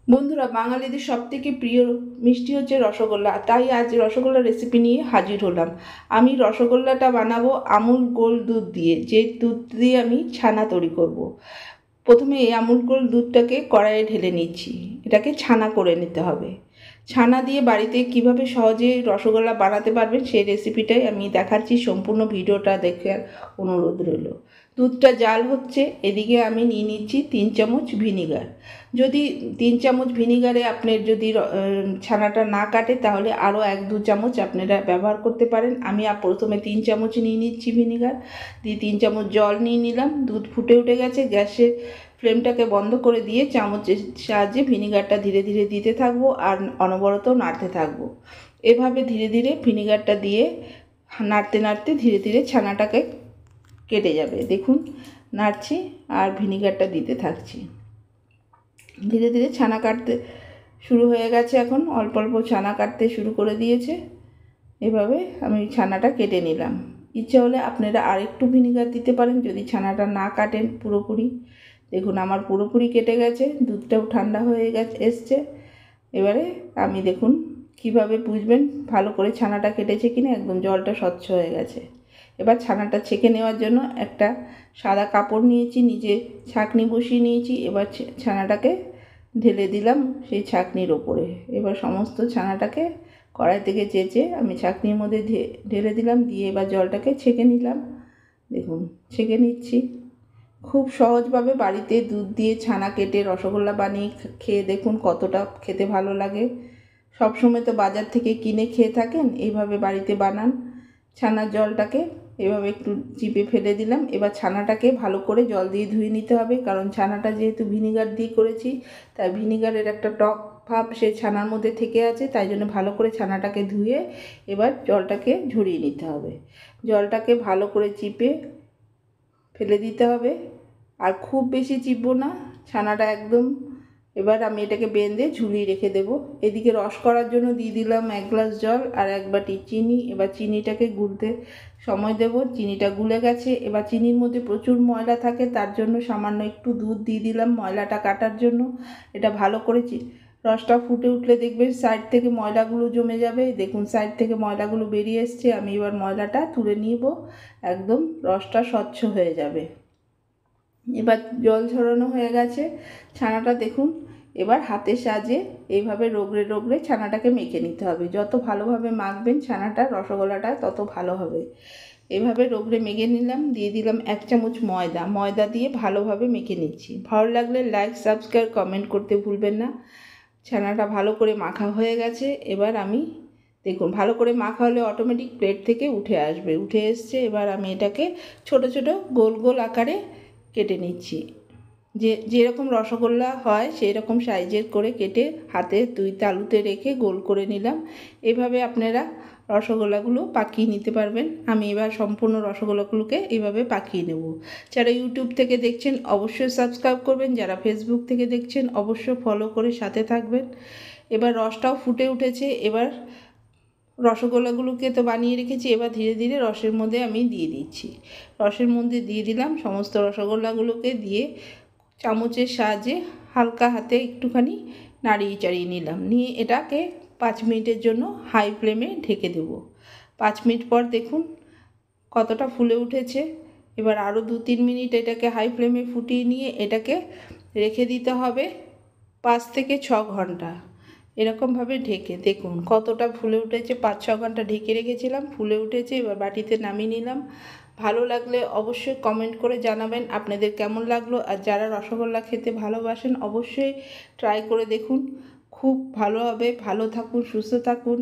বন্ধুরা, বাঙালিদের সবথেকে প্রিয় মিষ্টি হচ্ছে রসগোল্লা। তাই আজ রসগোল্লার রেসিপি নিয়ে হাজির হলাম। আমি রসগোল্লাটা বানাবো আমুল গোল্ড দুধ দিয়ে, যে দুধ দিয়ে আমি ছানা তৈরি করব। প্রথমে এই আমুল গোল্ড দুধটাকে কড়াইয়ে ঢেলে নিচ্ছি। এটাকে ছানা করে নিতে হবে। ছানা দিয়ে বাড়িতে কিভাবে সহজে রসগোল্লা বানাতে পারবেন সেই রেসিপিটাই আমি দেখাচ্ছি। সম্পূর্ণ ভিডিওটা দেখার অনুরোধ রইল। দুধটা জাল হচ্ছে, এদিকে আমি নিয়ে নিচ্ছি 3 চামচ ভিনিগার। যদি 3 চামচ ভিনিগারে আপনার যদি ছানাটা না কাটে তাহলে আরও 1-2 চামচ আপনারা ব্যবহার করতে পারেন। আমি প্রথমে 3 চামচ নিয়ে নিচ্ছি ভিনিগার, দিয়ে 3 চামচ জল নিয়ে নিলাম। দুধ ফুটে উঠে গেছে, গ্যাসের ফ্লেমটাকে বন্ধ করে দিয়ে চামচের সাহায্যে ভিনিগারটা ধীরে ধীরে দিতে থাকবো আর অনবরত নাড়তে থাকবো। এভাবে ধীরে ধীরে ভিনিগারটা দিয়ে নাড়তে নাড়তে ধীরে ধীরে ছানাটাকে কেটে যাবে। দেখুন, নাড়ছি আর ভিনিগারটা দিতে থাকছি। ধীরে ধীরে ছানা কাটতে শুরু হয়ে গেছে, এখন অল্প অল্প ছানা কাটতে শুরু করে দিয়েছে। এভাবে আমি ছানাটা কেটে নিলাম। ইচ্ছে হলে আপনারা আরেকটু ভিনিগার দিতে পারেন যদি ছানাটা না কাটেন পুরোপুরি। দেখুন, আমার পুরোপুরি কেটে গেছে, দুধটাও ঠান্ডা হয়ে এসছে। এবারে আমি দেখুন কিভাবে বুঝবেন ভালো করে ছানাটা কেটেছে কিনা, একদম জলটা স্বচ্ছ হয়ে গেছে। এবার ছানাটা ছেঁকে নেওয়ার জন্য একটা সাদা কাপড় নিয়েছি, নিচে ছাঁকনি বসিয়ে নিয়েছি। এবার ছানাটাকে ঢেলে দিলাম সেই ছাঁকনির ওপরে। এবার সমস্ত ছানাটাকে কড়াই থেকে চেঁচে আমি ছাঁকনির মধ্যে ঢেলে দিলাম, দিয়ে এবার জলটাকে ছেঁকে নিলাম। দেখুন, ছেঁকে নিচ্ছি। খুব সহজভাবে বাড়িতে দুধ দিয়ে ছানা কেটে রসগোল্লা বানিয়ে খেয়ে দেখুন কতটা খেতে ভালো লাগে। সবসময় তো বাজার থেকে কিনে খেয়ে থাকেন, এইভাবে বাড়িতে বানান। ছানার জলটাকে এভাবে একটু চিপে ফেলে দিলাম। এবার ছানাটাকে ভালো করে জল দিয়ে ধুয়ে নিতে হবে, কারণ ছানাটা যেহেতু ভিনিগার দিয়ে করেছি তাই ভিনিগারের একটা টক ভাব সে ছানার মধ্যে থেকে আছে। তাই জন্য ভালো করে ছানাটাকে ধুয়ে এবার জলটাকে ঝরিয়ে নিতে হবে। জলটাকে ভালো করে চিপে ফেলে দিতে হবে, আর খুব বেশি চিপবো না ছানাটা একদম। এবার আমি এটাকে বেঁধে ঝুলিয়ে রেখে দেবো। এদিকে রস করার জন্য দিয়ে দিলাম 1 গ্লাস জল আর 1 বাটি চিনি। এবার চিনিটাকে গুলতে সময় দেব। চিনিটা গুলে গেছে। এবার চিনির মধ্যে প্রচুর ময়লা থাকে, তার জন্য সামান্য একটু দুধ দিয়ে দিলাম ময়লাটা কাটার জন্য। এটা ভালো করে রসটা ফুটে উঠলে দেখবেন সাইড থেকে ময়লাগুলো জমে যাবে। দেখুন, সাইড থেকে ময়লাগুলো বেরিয়ে এসছে। আমি এবার ময়লাটা তুলে নিব, একদম রসটা স্বচ্ছ হয়ে যাবে। এবার জল ঝরানো হয়ে গেছে ছানাটা। দেখুন, এবার হাতের সাহায্যে এইভাবে রগড়ে রগড়ে ছানাটাকে মেখে নিতে হবে। যত ভালোভাবে মাখবেন ছানাটা রসগোল্লাটা তত ভালো হবে। এভাবে রগড়ে মেখে নিলাম। দিয়ে দিলাম 1 চামচ ময়দা। ময়দা দিয়ে ভালোভাবে মেখে নিচ্ছি। ভালো লাগলে লাইক, সাবস্ক্রাইব, কমেন্ট করতে ভুলবেন না। ছানাটা ভালো করে মাখা হয়ে গেছে। এবার আমি দেখুন, ভালো করে মাখা হলে অটোমেটিক প্লেট থেকে উঠে আসবে। উঠে এসছে। এবার আমি এটাকে ছোট ছোট গোল গোল আকারে কেটে নিচ্ছি। যেরকম রসগোল্লা হয় সেই রকম সাইজের করে কেটে হাতে 2 তালুতে রেখে গোল করে নিলাম। এভাবে আপনারা রসগোল্লাগুলো পাকিয়ে নিতে পারবেন। আমি এবার সম্পূর্ণ রসগোল্লাগুলোকে এইভাবে পাকিয়ে নেব। যারা ইউটিউব থেকে দেখছেন অবশ্যই সাবস্ক্রাইব করবেন, যারা ফেসবুক থেকে দেখছেন অবশ্যই ফলো করে সাথে থাকবেন। এবার রসটাও ফুটে উঠেছে। এবার রসগোল্লাগুলোকে তো বানিয়ে রেখেছি, এবার ধীরে ধীরে রসের মধ্যে আমি দিয়ে দিচ্ছি। রসের মধ্যে দিয়ে দিলাম সমস্ত রসগোল্লাগুলোকে, দিয়ে চামচের সাহায্যে হালকা হাতে একটুখানি নাড়িয়ে চাড়িয়ে নিলাম। নিয়ে এটাকে 5 মিনিটের জন্য হাই ফ্লেমে ঢেকে দেব। 5 মিনিট পর দেখুন কতটা ফুলে উঠেছে। এবার আরও 2-3 মিনিট এটাকে হাই ফ্লেমে ফুটিয়ে নিয়ে এটাকে রেখে দিতে হবে 5 থেকে 6 ঘন্টা। এরকমভাবে ঢেকে দেখুন কতটা ফুলে উঠেছে। 5-6 ঘন্টা ঢেকে রেখেছিলাম, ফুলে উঠেছে। এবার বাটিতে নামিয়ে নিলাম। ভালো লাগলে অবশ্যই কমেন্ট করে জানাবেন আপনাদের কেমন লাগলো। আর যারা রসগোল্লা খেতে ভালোবাসেন অবশ্যই ট্রাই করে দেখুন, খুব ভালো হবে। ভালো থাকুন, সুস্থ থাকুন।